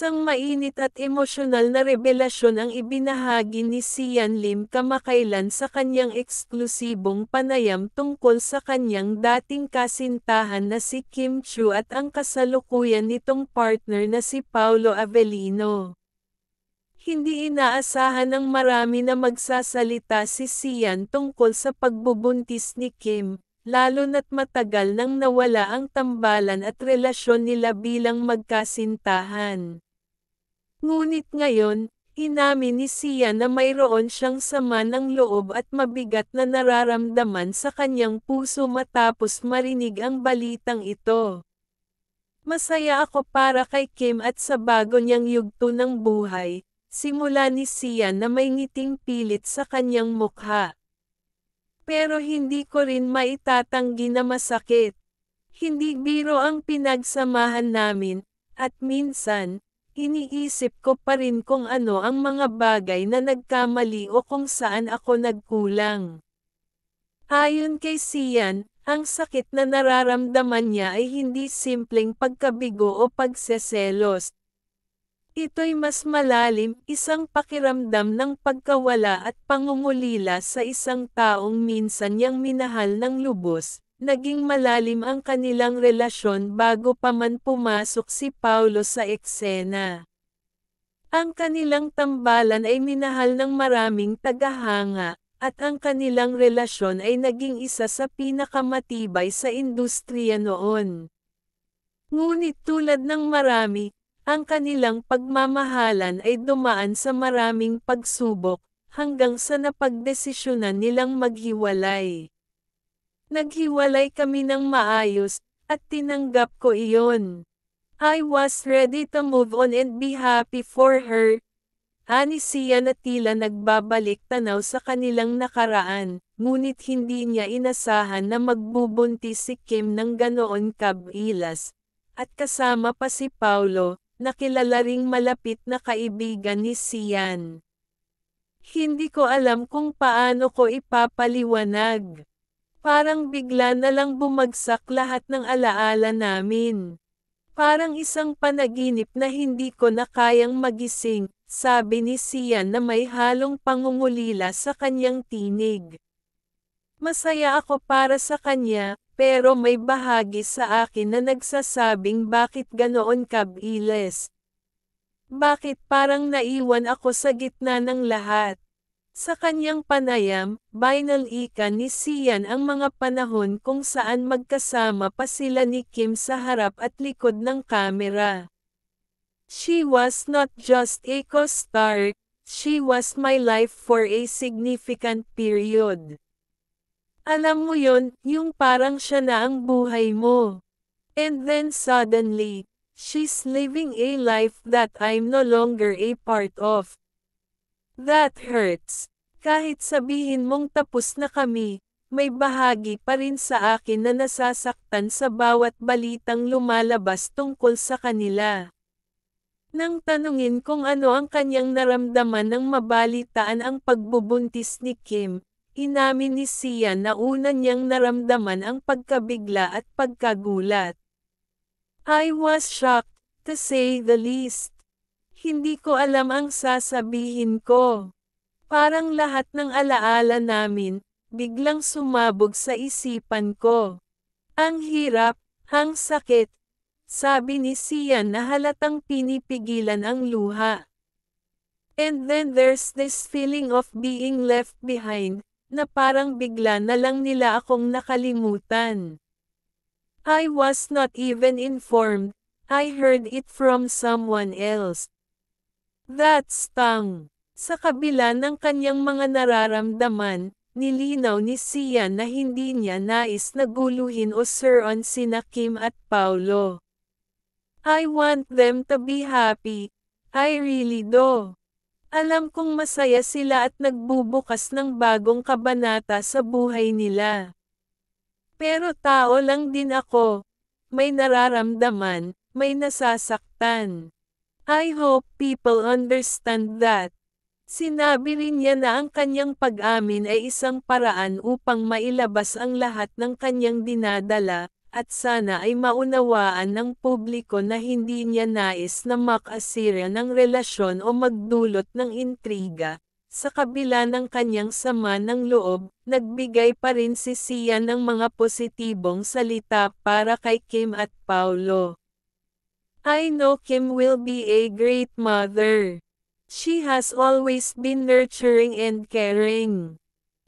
Isang mainit at emosyonal na revelasyon ang ibinahagi ni Sian Lim kamakailan sa kanyang eksklusibong panayam tungkol sa kanyang dating kasintahan na si Kim Chiu at ang kasalukuyan nitong partner na si Paolo Avellino. Hindi inaasahan ng marami na magsasalita si Sian tungkol sa pagbubuntis ni Kim, lalo na't matagal nang nawala ang tambalan at relasyon nila bilang magkasintahan. Ngunit ngayon, inamin ni Sian na mayroon siyang sama ng loob at mabigat na nararamdaman sa kanyang puso matapos marinig ang balitang ito. Masaya ako para kay Kim at sa bago niyang yugto ng buhay. Simula ni Sian na may ngiting pilit sa kanyang mukha. Pero hindi ko rin maitatanggi na masakit. Hindi biro ang pinagsamahan namin, at minsan, iniisip ko pa rin kung ano ang mga bagay na nagkamali o kung saan ako nagkulang. Ayon kay Sian, ang sakit na nararamdaman niya ay hindi simpleng pagkabigo o pagseselos. Ito'y mas malalim, isang pakiramdam ng pagkawala at pangungulila sa isang taong minsan niyang minahal ng lubos. Naging malalim ang kanilang relasyon bago pa man pumasok si Paolo sa eksena. Ang kanilang tambalan ay minahal ng maraming tagahanga, at ang kanilang relasyon ay naging isa sa pinakamatibay sa industriya noon. Ngunit tulad ng marami, ang kanilang pagmamahalan ay dumaan sa maraming pagsubok, hanggang sa napagdesisyonan nilang maghiwalay. Naghiwalay kami ng maayos, at tinanggap ko iyon. I was ready to move on and be happy for her. Ani Sian na tila nagbabalik tanaw sa kanilang nakaraan, ngunit hindi niya inasahan na magbubuntis si Kim ng ganoon kabilas, at kasama pa si Paolo, na kilala ring malapit na kaibigan ni Sian. Hindi ko alam kung paano ko ipapaliwanag. Parang bigla na lang bumagsak lahat ng alaala namin. Parang isang panaginip na hindi ko na kayang magising, sabi ni Sian na may halong pangungulila sa kanyang tinig. Masaya ako para sa kanya, pero may bahagi sa akin na nagsasabing bakit ganoon kabilis. Bakit parang naiwan ako sa gitna ng lahat? Sa kanyang panayam, binalikan ni Sian ang mga panahon kung saan magkasama pa sila ni Kim sa harap at likod ng kamera. She was not just a co-star, she was my life for a significant period. Alam mo yon, yung parang siya na ang buhay mo. And then suddenly, she's living a life that I'm no longer a part of. That hurts. Kahit sabihin mong tapos na kami, may bahagi pa rin sa akin na nasasaktan sa bawat balitang lumalabas tungkol sa kanila. Nang tanungin kung ano ang kanyang naramdaman nang mabalitaan ang pagbubuntis ni Kim, inamin ni Sian na una niyang naramdaman ang pagkabigla at pagkagulat. I was shocked, to say the least. Hindi ko alam ang sasabihin ko. Parang lahat ng alaala namin, biglang sumabog sa isipan ko. Ang hirap, ang sakit, sabi ni Sian na halatang pinipigilan ang luha. And then there's this feeling of being left behind, na parang bigla na lang nila akong nakalimutan. I was not even informed, I heard it from someone else. That stung. Sa kabila ng kanyang mga nararamdaman, nilinaw ni Sian na hindi niya nais na guluhin o suron sina Kim at Paolo. I want them to be happy, I really do. Alam kong masaya sila at nagbubukas ng bagong kabanata sa buhay nila. Pero tao lang din ako. May nararamdaman, may nasasaktan. I hope people understand that. Sinabi rin niya na ang kanyang pag-amin ay isang paraan upang mailabas ang lahat ng kanyang dinadala, at sana ay maunawaan ng publiko na hindi niya nais na makasira ng relasyon o magdulot ng intriga. Sa kabila ng kanyang sama ng loob, nagbigay pa rin si Sian ng mga positibong salita para kay Kim at Paulo. I know Kim will be a great mother. She has always been nurturing and caring.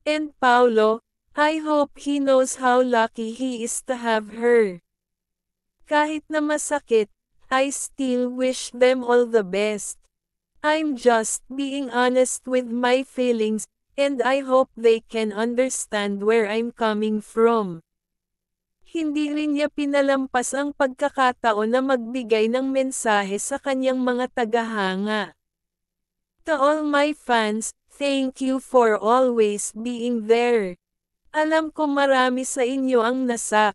And Paulo, I hope he knows how lucky he is to have her. Kahit na masakit, I still wish them all the best. I'm just being honest with my feelings, and I hope they can understand where I'm coming from. Hindi rin niya pinalampas ang pagkakataon na magbigay ng mensahe sa kanyang mga tagahanga. To all my fans, thank you for always being there. Alam ko marami sa inyo ang nasak.